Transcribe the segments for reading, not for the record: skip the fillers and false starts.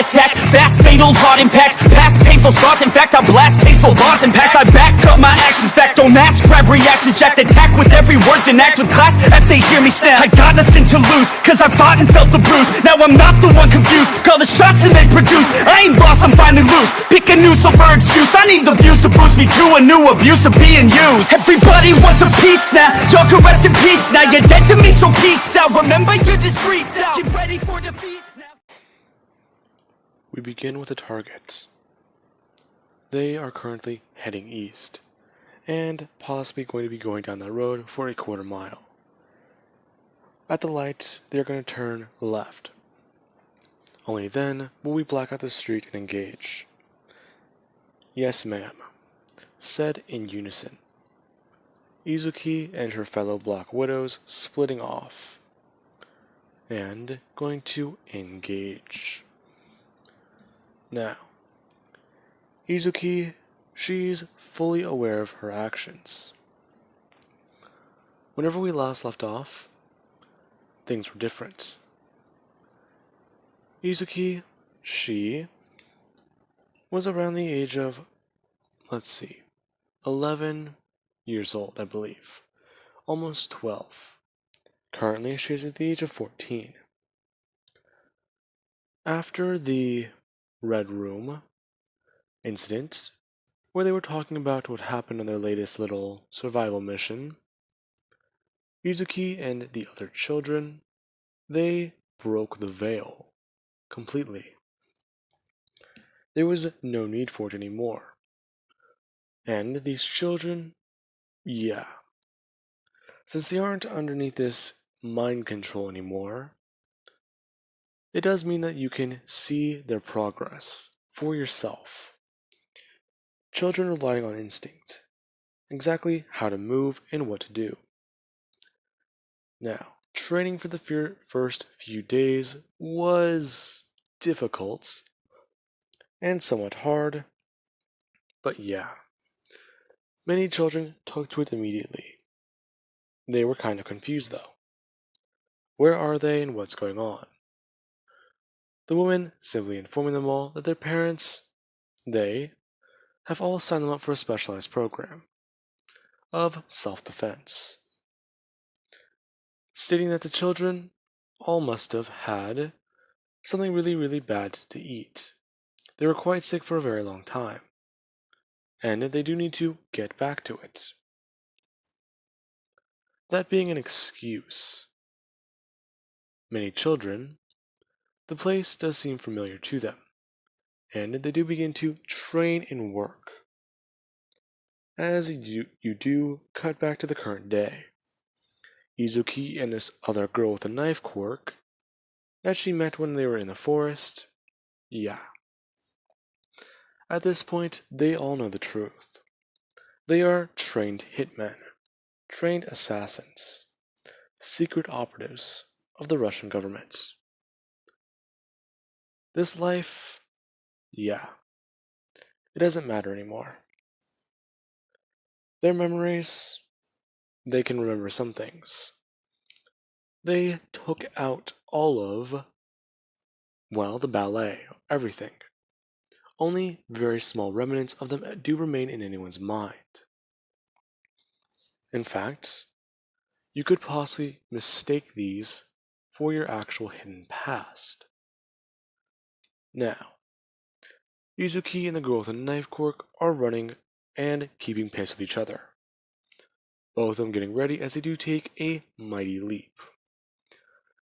attack, fast fatal heart impact, past painful scars. In fact, I blast tasteful bars and packs. I back up my actions, fact don't ask, grab reactions, jacked attack with every word, then act with class as they hear me snap. I got nothing to lose, cause I fought and felt the bruise. Now I'm not the one confused, call the shots and they produce. I ain't lost, I'm finally loose, pick a new silver excuse. I need the views to boost me to a new abuse of being used. Everybody wants a piece now, y'all can rest in peace now. You're dead to me, so peace out. Remember, you're discreet out. Get ready for defeat now. We begin with the targets. They are currently heading east, and possibly going to be going down that road for a quarter mile. At the light, they are going to turn left. Only then will we black out the street and engage. Yes, ma'am, said in unison. Izuki and her fellow Black Widows splitting off, and going to engage. Now, Izuki, she's fully aware of her actions. Whenever we last left off, things were different. Izuki, she was around the age of, 11 years old, I believe. Almost 12. Currently, she is at the age of 14. After the Red Room incident, where they were talking about what happened on their latest little survival mission, Izuki and the other children, they broke the veil completely. There was no need for it anymore. And these children, yeah. Since they aren't underneath this mind control anymore, it does mean that you can see their progress for yourself. Children relying on instinct, exactly how to move and what to do. Now, training for the first few days was difficult and somewhat hard, but yeah. Many children took to it immediately. They were kind of confused though. Where are they and what's going on? The woman simply informing them all that their parents, they, have all signed them up for a specialized program of self-defense, stating that the children all must have had something really, really bad to eat. They were quite sick for a very long time, and they do need to get back to it. That being an excuse, many children, the place does seem familiar to them, and they do begin to train and work. As you do cut back to the current day, Izuki and this other girl with a knife quirk that she met when they were in the forest, yeah. At this point, they all know the truth. They are trained hitmen, trained assassins, secret operatives of the Russian government. This life, yeah, it doesn't matter anymore. Their memories, they can remember some things. They took out all of, well, the ballet, everything. Only very small remnants of them do remain in anyone's mind. In fact, you could possibly mistake these for your actual hidden past. Now, Izuki and the girl with the knife quirk are running and keeping pace with each other. Both of them getting ready as they do take a mighty leap,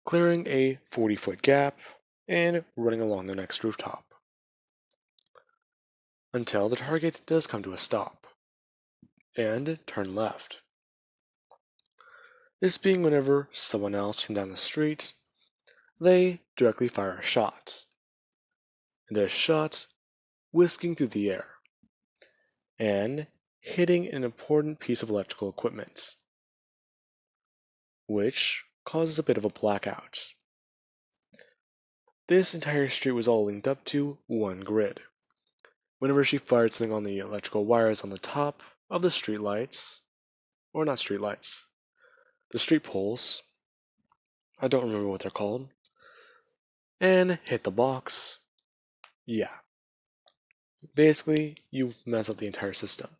clearing a 40-foot gap and running along the next rooftop, until the target does come to a stop, and turn left. This being whenever someone else from down the street, they directly fire a shot. And this shot whisking through the air, and hitting an important piece of electrical equipment, which causes a bit of a blackout. This entire street was all linked up to one grid. Whenever she fired something on the electrical wires on the top of the street lights, or not street lights, the street poles, I don't remember what they're called, and hit the box, Yeah, basically, you mess up the entire system.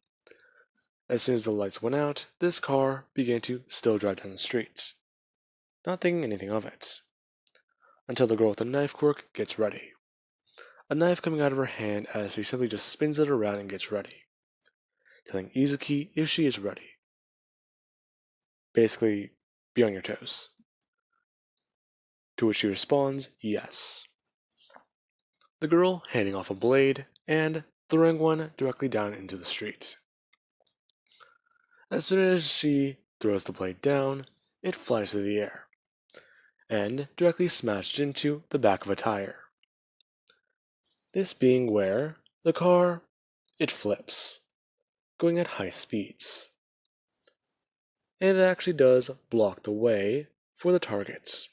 As soon as the lights went out, this car began to still drive down the street, not thinking anything of it, until the girl with the knife quirk gets ready. A knife coming out of her hand as she simply just spins it around and gets ready, telling Izuki if she is ready. Basically, be on your toes. To which she responds, yes. The girl handing off a blade and throwing one directly down into the street. As soon as she throws the blade down, it flies through the air and directly smashed into the back of a tire. This being where the car, it flips, going at high speeds. And it actually does block the way for the target.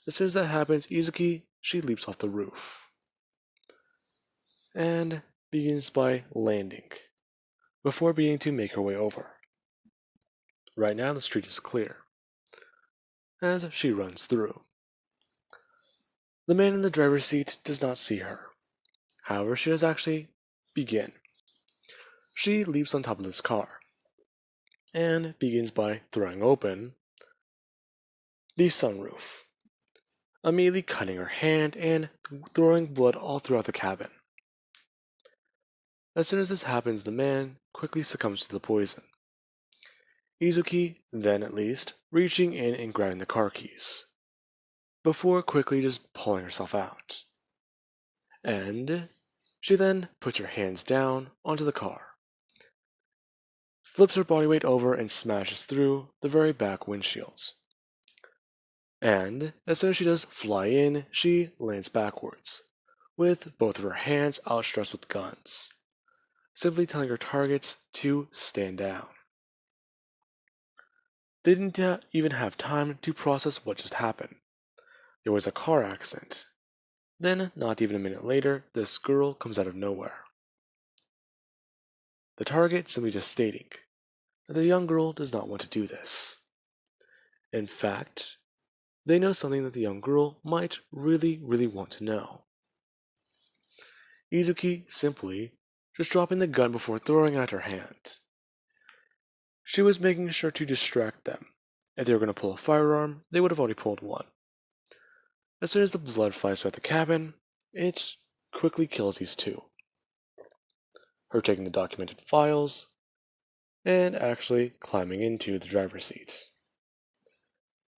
As soon as that happens, Izuki, she leaps off the roof and begins by landing before beginning to make her way over. Right now the street is clear as she runs through. The man in the driver's seat does not see her. However, she does actually begin. She leaps on top of this car and begins by throwing open the sunroof, immediately cutting her hand and throwing blood all throughout the cabin. As soon as this happens, the man quickly succumbs to the poison. Izuki, then at least, reaching in and grabbing the car keys, before quickly just pulling herself out. And she then puts her hands down onto the car, flips her body weight over and smashes through the very back windshields. And as soon as she does fly in, she lands backwards, with both of her hands outstretched with guns, simply telling her targets to stand down. They didn't even have time to process what just happened. There was a car accident. Then, not even a minute later, this girl comes out of nowhere. The target simply just stating that the young girl does not want to do this. In fact, they know something that the young girl might really want to know. Izuki simply just dropping the gun before throwing out her hand. She was making sure to distract them. If they were going to pull a firearm, they would have already pulled one. As soon as the blood flies throughout the cabin, it quickly kills these two. Her taking the documented files and actually climbing into the driver's seat,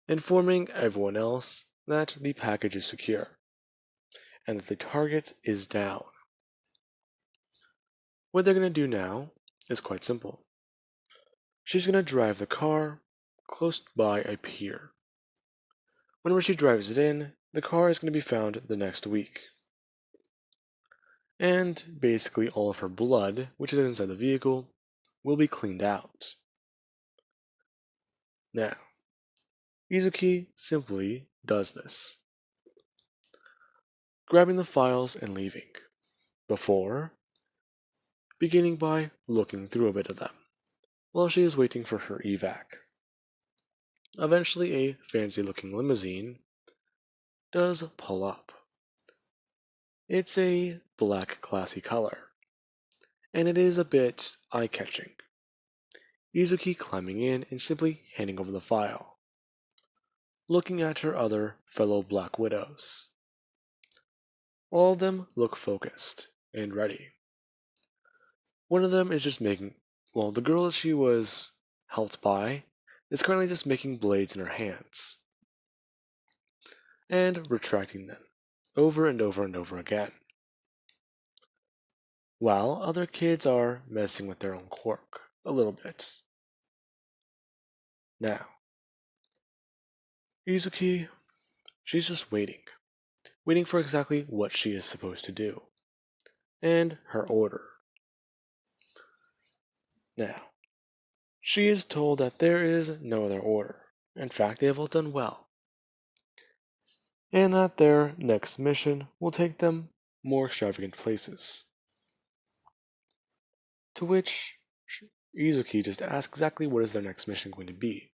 informing everyone else that the package is secure and that the target is down. What they're going to do now is quite simple. She's going to drive the car close by a pier. Whenever she drives it in, the car is going to be found the next week. And basically all of her blood, which is inside the vehicle, will be cleaned out. Now, Izuki simply does this, grabbing the files and leaving, before beginning by looking through a bit of them, while she is waiting for her evac. Eventually a fancy-looking limousine does pull up. It's a black classy color, and it is a bit eye-catching. Izuki climbing in and simply handing over the file, looking at her other fellow Black Widows. All of them look focused and ready. One of them is just the girl that she was helped by is currently just making blades in her hands and retracting them over and over and over again, while other kids are messing with their own quirk a little bit. Now, Izuki, she's just waiting for exactly what she is supposed to do, and her order. Now, she is told that there is no other order. In fact, they have all done well, and that their next mission will take them more extravagant places. To which Izuki just asks exactly what is their next mission going to be.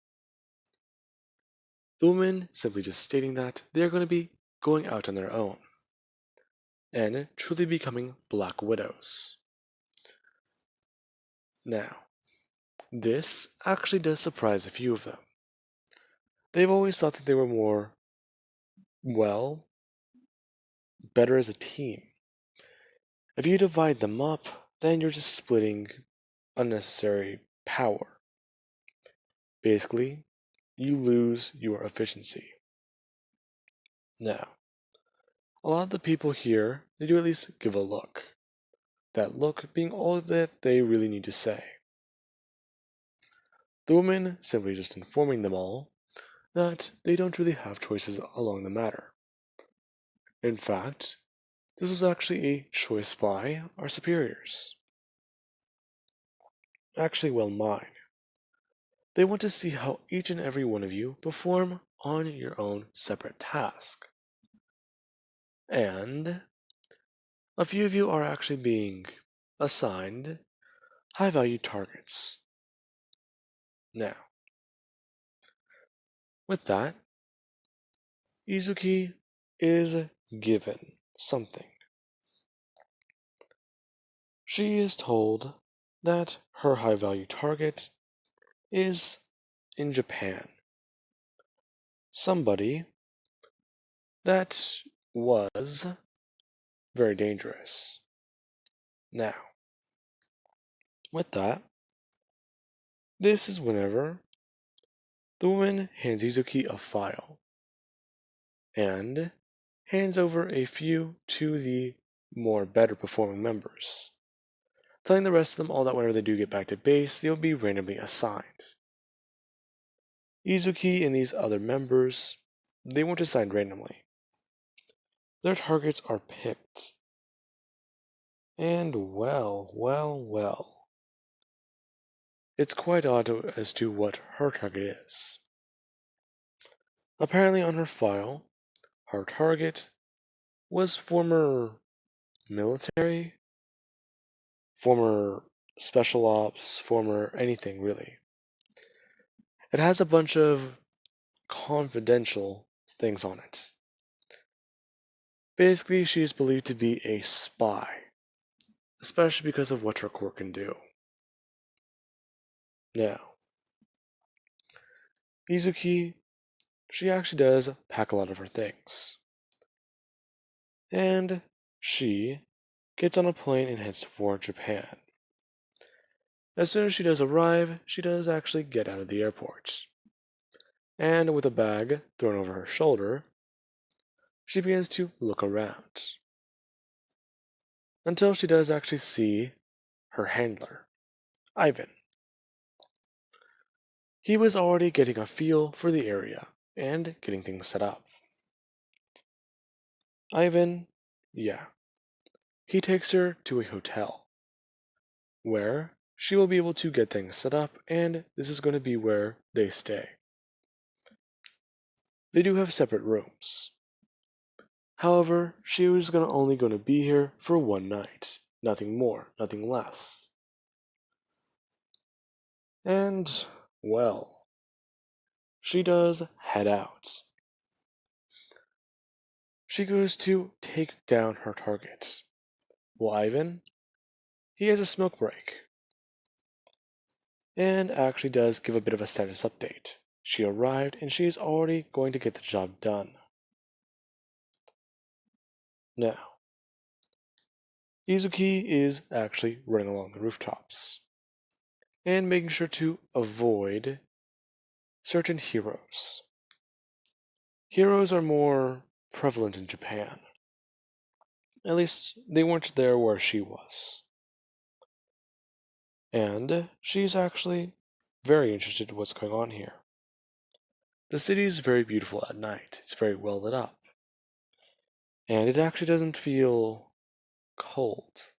The woman simply just stating that they are going to be going out on their own. and truly becoming Black Widows. Now, this actually does surprise a few of them. They've always thought that they were more, well, better as a team. If you divide them up, then you're just splitting unnecessary power. Basically, you lose your efficiency. Now, a lot of the people here, they do at least give a look. That look being all that they really need to say. The woman simply just informing them all that they don't really have choices along the matter. In fact, this was actually a choice by our superiors. Actually, well, mine. They want to see how each and every one of you perform on your own separate task. And a few of you are actually being assigned high value targets. Now, with that, Izuki is given something. She is told that her high value target is in Japan. Somebody that was very dangerous. Now, with that, this is whenever the woman hands Izuki a file and hands over a few to the more better performing members, telling the rest of them all that whenever they do get back to base, they will be randomly assigned. Izuki and these other members, they weren't assigned randomly. Their targets are picked. And well. It's quite odd as to what her target is. Apparently on her file, her target was former military, former special ops, former anything really. It has a bunch of confidential things on it. Basically, she is believed to be a spy, especially because of what her quirk can do. Now, Izuki, she actually does pack a lot of her things. And she gets on a plane and heads for Japan. As soon as she does arrive, she does actually get out of the airport. And with a bag thrown over her shoulder, she begins to look around. Until she does actually see her handler, Ivan. He was already getting a feel for the area and getting things set up. Ivan, yeah, he takes her to a hotel where she will be able to get things set up, and this is going to be where they stay. They do have separate rooms. However, she was only going to be here for one night. Nothing more, nothing less. And, well, she does head out. She goes to take down her target. Well, Ivan, he has a smoke break. And actually does give a bit of a status update. She arrived and she is already going to get the job done. Now, Izuki is actually running along the rooftops and making sure to avoid certain heroes. Heroes are more prevalent in Japan. At least they weren't there where she was. And she's actually very interested in what's going on here. The city is very beautiful at night. It's very well lit up. And it actually doesn't feel cold.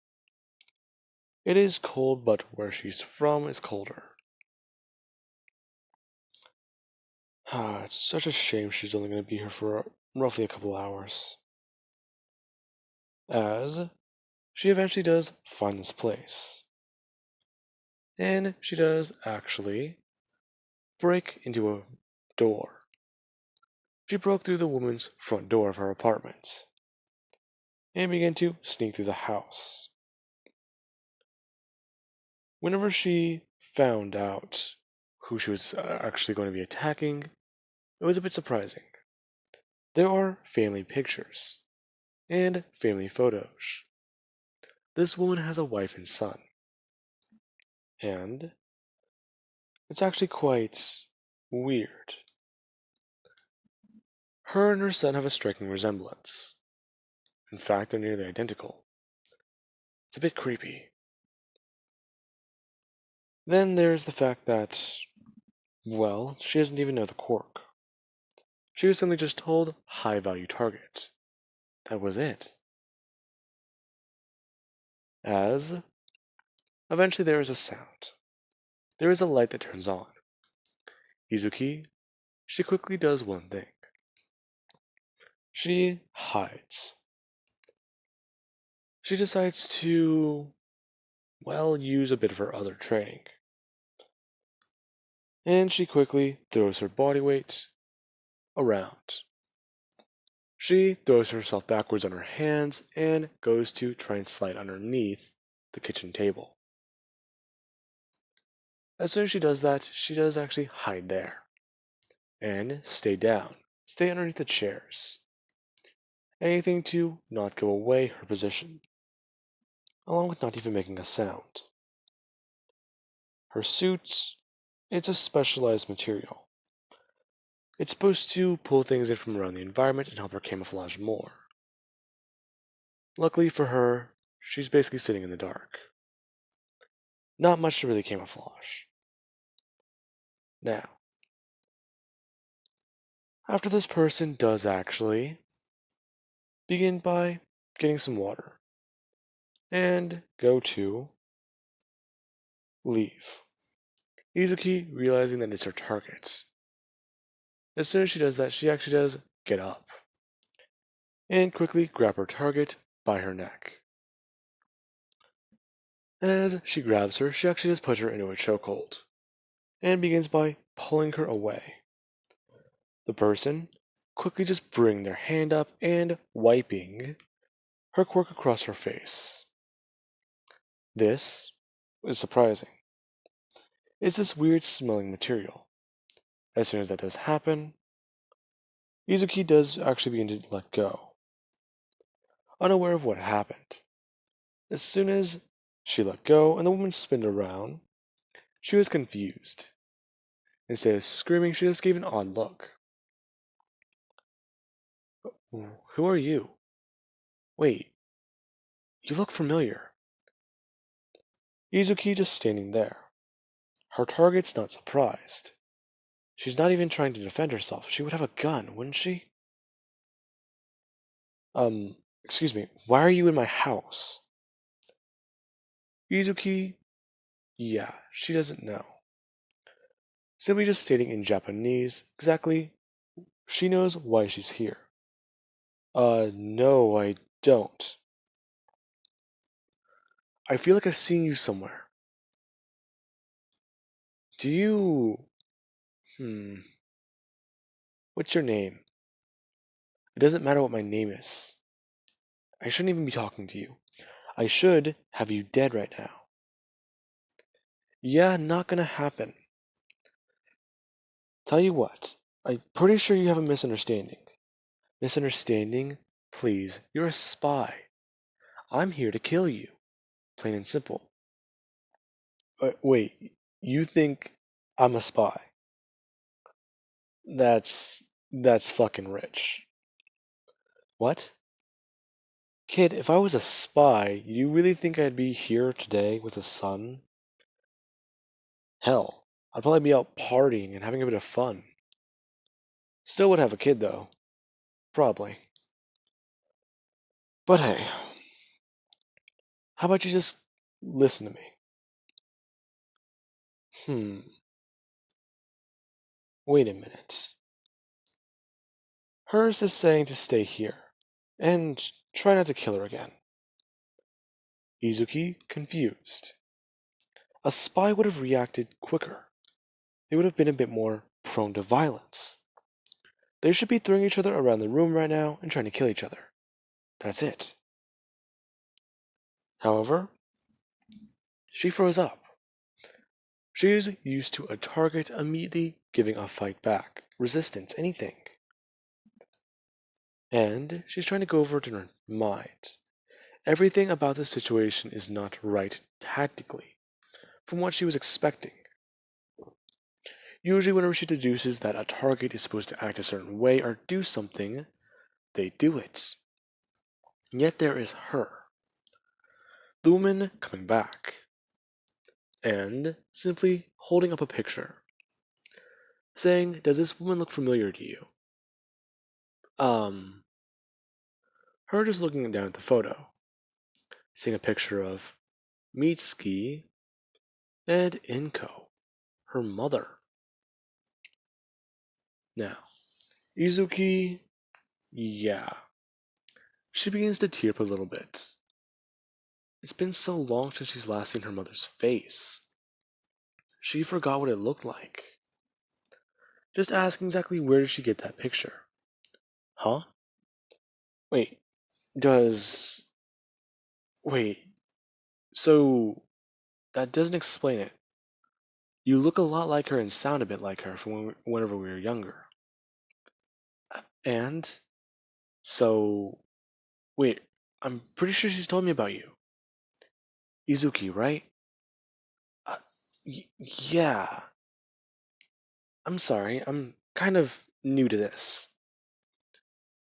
It is cold, but where she's from is colder. It's such a shame she's only going to be here for roughly a couple hours. As she eventually does find this place. And she does actually break into a door. She broke through the woman's front door of her apartment. and began to sneak through the house. Whenever she found out who she was actually going to be attacking, it was a bit surprising. There are family pictures and family photos. This woman has a wife and son, and it's actually quite weird. Her and her son have a striking resemblance. In fact, they're nearly identical. It's a bit creepy. Then there's the fact that, well, she doesn't even know the quirk. She was simply just told high value target. That was it. As eventually there is a sound. There is a light that turns on. Izuki, she quickly does one thing. She hides. She decides to, well, use a bit of her other training. And she quickly throws her body weight around. She throws herself backwards on her hands and goes to try and slide underneath the kitchen table. As soon as she does that, she does actually hide there. And stay down. Stay underneath the chairs. Anything to not give away her position, along with not even making a sound. Her suit, it's a specialized material. It's supposed to pull things in from around the environment and help her camouflage more. Luckily for her, she's basically sitting in the dark. Not much to really camouflage. Now, after this person does actually begin by getting some water and go to leave. Izuki realizing that it's her target. As soon as she does that, she actually does get up and quickly grab her target by her neck. As she grabs her, she actually does put her into a chokehold and begins by pulling her away. The person quickly just bring their hand up and wiping her quirk across her face. This is surprising. It's this weird smelling material. As soon as that does happen, Izuki does actually begin to let go, unaware of what happened. As soon as she let go and the woman spun around, she was confused. Instead of screaming, she just gave an odd look. Who are you? Wait, you look familiar. Izuki just standing there. Her target's not surprised. She's not even trying to defend herself. She would have a gun, wouldn't she? Excuse me, why are you in my house? Izuki, yeah, she doesn't know. Simply just stating in Japanese exactly, she knows why she's here. No, I don't. I feel like I've seen you somewhere. Do you... What's your name? It doesn't matter what my name is. I shouldn't even be talking to you. I should have you dead right now. Yeah, not gonna happen. Tell you what, I'm pretty sure you have a misunderstanding. Misunderstanding? Please, you're a spy. I'm here to kill you. Plain and simple. Wait, you think I'm a spy? That's fucking rich. What? Kid, if I was a spy, you really think I'd be here today with a son? Hell, I'd probably be out partying and having a bit of fun. Still would have a kid, though. Probably. But hey, how about you just listen to me? Wait a minute. Hers is saying to stay here, and try not to kill her again. Izuki, confused. A spy would have reacted quicker. They would have been a bit more prone to violence. They should be throwing each other around the room right now and trying to kill each other. That's it. However, she froze up. She is used to a target immediately giving a fight back, resistance, anything. And she's trying to go over it in her mind. Everything about the situation is not right tactically, from what she was expecting. Usually, whenever she deduces that a target is supposed to act a certain way or do something, they do it. Yet there is her, the woman coming back, and simply holding up a picture, saying, "Does this woman look familiar to you?" Um, her just looking down at the photo, seeing a picture of Mitsuki and Inko, her mother. Now, Izuki, yeah, she begins to tear up a little bit. It's been so long since she's last seen her mother's face. She forgot what it looked like. Just asking exactly where did she get that picture? Huh? Wait, does. Wait, so that doesn't explain it. You look a lot like her and sound a bit like her from whenever we were younger. And so, wait, I'm pretty sure she's told me about you. Izuki, right? Uh, yeah. I'm sorry, I'm kind of new to this.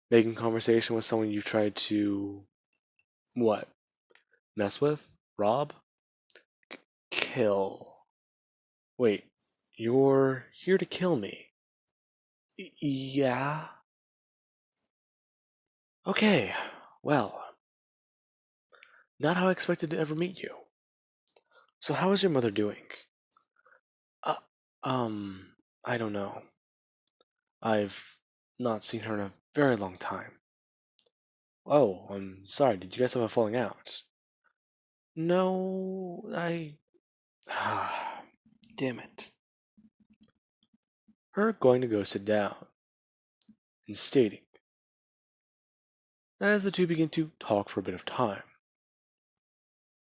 Making conversation with someone you've tried to. What? Mess with? Rob? Kill. Wait, you're here to kill me? Yeah? Okay, well, not how I expected to ever meet you. So, how is your mother doing? Uh, I don't know. I've not seen her in a very long time. Oh, I'm sorry, did you guys have a falling out? No, I. Ah, damn it. Her going to go sit down and stating, as the two begin to talk for a bit of time,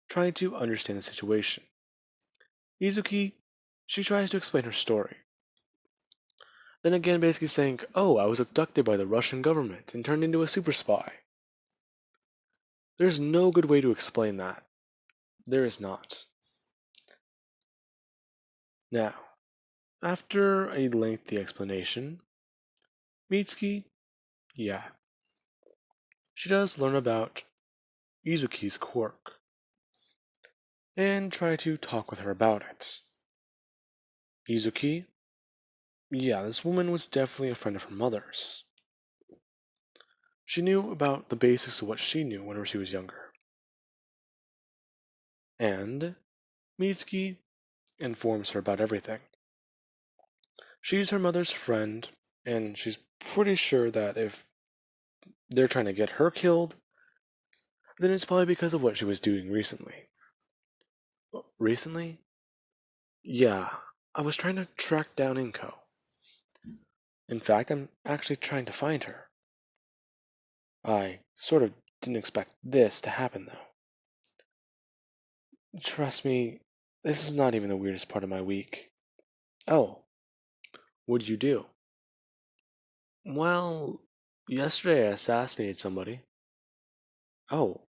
trying to understand the situation. Izuki, she tries to explain her story. Then again, basically saying, "Oh, I was abducted by the Russian government and turned into a super spy." There's no good way to explain that. There is not. Now, after a lengthy explanation, Mitsuki, yeah, she does learn about Izuki's quirk and try to talk with her about it. Izuki, yeah, this woman was definitely a friend of her mother's. She knew about the basics of what she knew whenever she was younger. And Mitsuki informs her about everything. She's her mother's friend, and she's pretty sure that if they're trying to get her killed, then it's probably because of what she was doing recently. Recently? Yeah, I was trying to track down Inko. In fact, I'm actually trying to find her. I sort of didn't expect this to happen, though. Trust me, this is not even the weirdest part of my week. Oh, what did you do? Well, yesterday I assassinated somebody. Oh,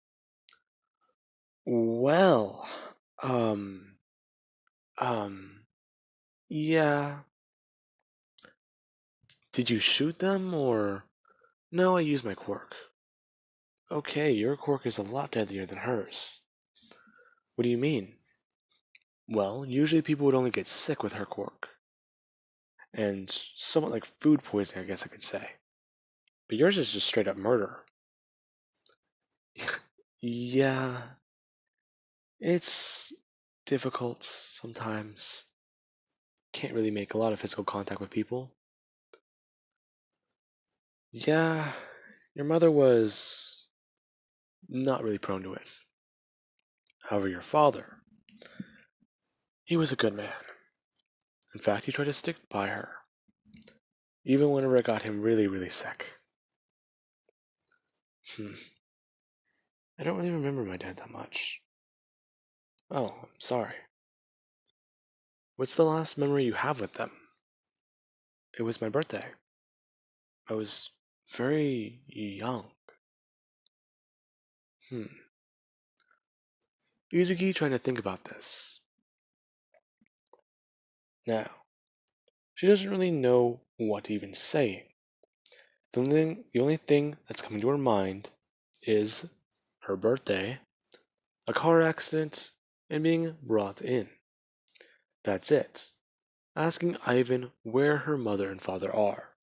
well, um, um, yeah. Did you shoot them, or? No, I used my quirk. Okay, your quirk is a lot deadlier than hers. What do you mean? Well, usually people would only get sick with her quirk. And somewhat like food poisoning, I guess I could say. But yours is just straight up murder. Yeah, it's difficult sometimes. Can't really make a lot of physical contact with people. Yeah, your mother was not really prone to it. However, your father, he was a good man. In fact, he tried to stick by her, even whenever it got him really, really sick. Hmm. I don't really remember my dad that much. Oh, I'm sorry. What's the last memory you have with them? It was my birthday. I was very young. Hmm. Yuzuki trying to think about this. Now, she doesn't really know what to even say. The only thing that's coming to her mind is her birthday, a car accident, and being brought in. That's it. Asking Ivan where her mother and father are.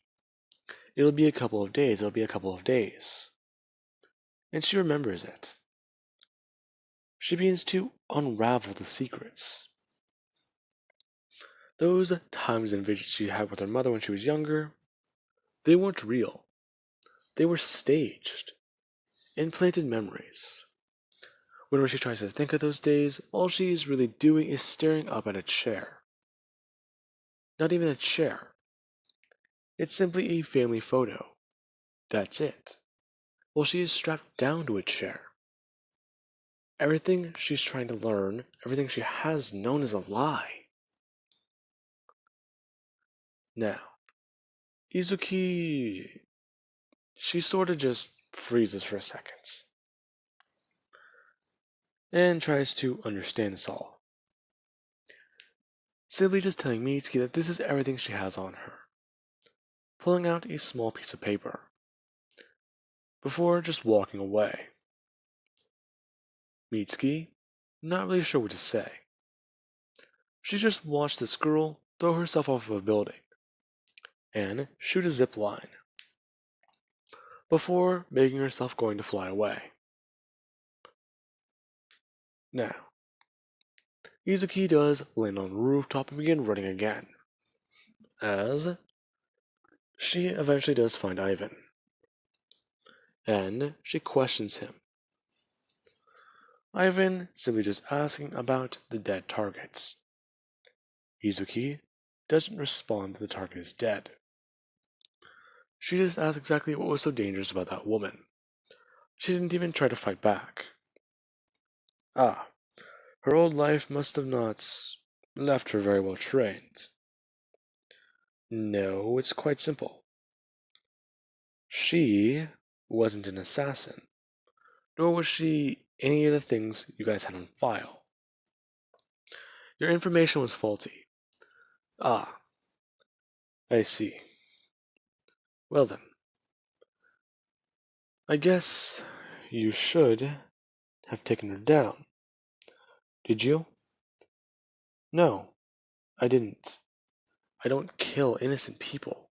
It'll be a couple of days, it'll be a couple of days. And she remembers it. She begins to unravel the secrets. Those times and visions she had with her mother when she was younger, they weren't real. They were staged, implanted memories. Whenever she tries to think of those days, all she is really doing is staring up at a chair. Not even a chair. It's simply a family photo. That's it. Well, she is strapped down to a chair. Everything she's trying to learn, everything she has known is a lie. Now, Izuki, she sort of just freezes for a second and tries to understand this all. Simply just telling Mitsuki that this is everything she has on her, pulling out a small piece of paper, before just walking away. Mitsuki, not really sure what to say. She just watched this girl throw herself off of a building and shoot a zip line before making herself going to fly away. Now, Izuki does land on the rooftop and begin running again, as she eventually does find Ivan, and she questions him. Ivan simply just asking about the dead targets. Izuki doesn't respond that the target is dead. She just asks exactly what was so dangerous about that woman. She didn't even try to fight back. Ah, her old life must have not left her very well trained. No, it's quite simple. She wasn't an assassin, nor was she any of the things you guys had on file. Your information was faulty. Ah, I see. Well then, I guess you should have taken her down. Did you? No, I didn't. I don't kill innocent people.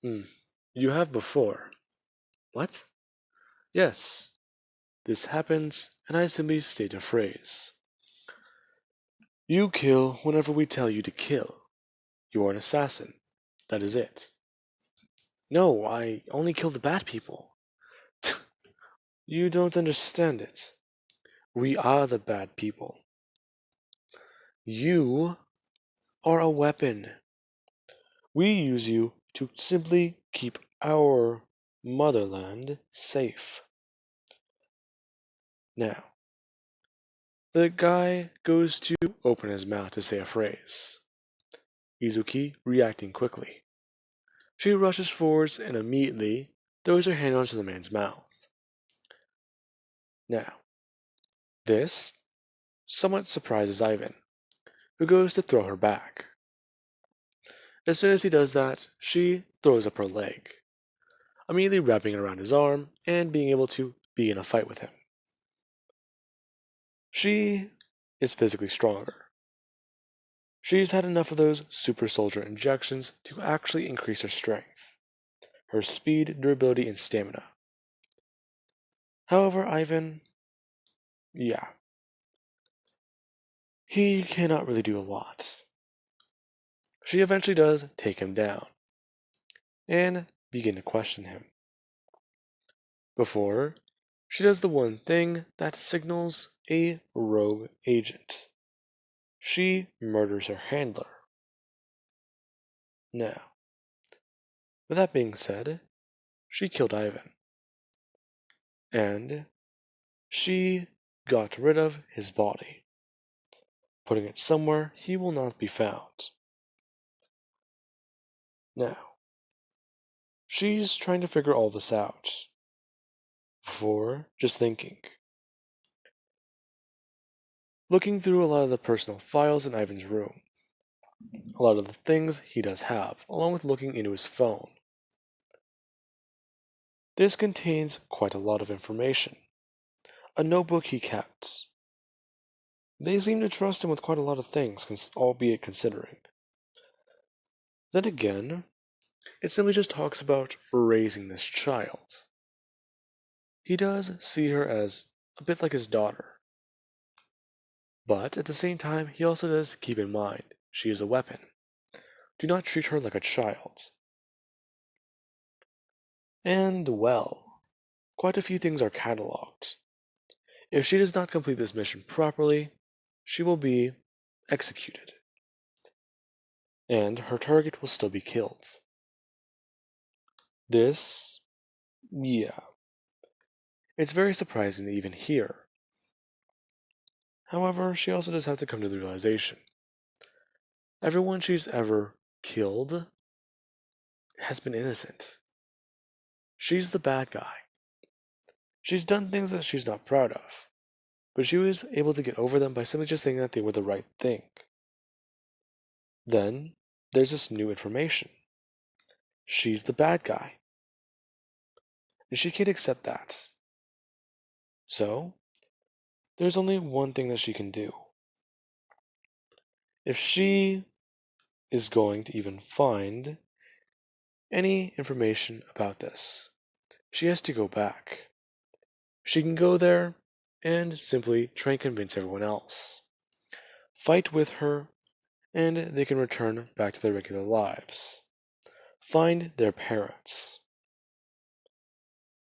Hmm, you have before. What? Yes, this happens, and I simply state a phrase. You kill whenever we tell you to kill. You are an assassin. That is it. No, I only kill the bad people. You don't understand it. We are the bad people. You are a weapon. We use you to simply keep our motherland safe. Now, the guy goes to open his mouth to say a phrase. Izuki reacting quickly. She rushes forwards and immediately throws her hand onto the man's mouth. Now, this somewhat surprises Ivan, who goes to throw her back. As soon as he does that, she throws up her leg, immediately wrapping it around his arm and being able to be in a fight with him. She is physically stronger. She's had enough of those super soldier injections to actually increase her strength, her speed, durability, and stamina. However, Ivan, yeah, he cannot really do a lot. She eventually does take him down and begin to question him. Before, she does the one thing that signals a rogue agent. She murders her handler. Now, with that being said, she killed Ivan. And she got rid of his body, putting it somewhere he will not be found. Now, she's trying to figure all this out before just thinking. Looking through a lot of the personal files in Ivan's room, a lot of the things he does have, along with looking into his phone. This contains quite a lot of information. A notebook he kept. They seem to trust him with quite a lot of things, albeit considering. Then again, it simply just talks about raising this child. He does see her as a bit like his daughter. But at the same time, he also does keep in mind she is a weapon. Do not treat her like a child. And, well, quite a few things are cataloged. If she does not complete this mission properly, she will be executed. And her target will still be killed. This, yeah. It's very surprising to even hear. However, she also does have to come to the realization. Everyone she's ever killed has been innocent. She's the bad guy. She's done things that she's not proud of, but she was able to get over them by simply just thinking that they were the right thing. Then, there's this new information. She's the bad guy. And she can't accept that. So, there's only one thing that she can do. If she is going to even find any information about this, she has to go back. She can go there and simply try and convince everyone else. Fight with her, and they can return back to their regular lives. Find their parents.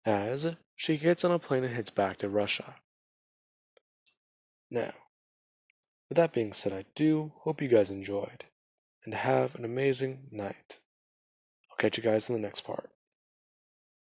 As she gets on a plane and heads back to Russia. Now, with that being said, I do hope you guys enjoyed, and have an amazing night. I'll catch you guys in the next part.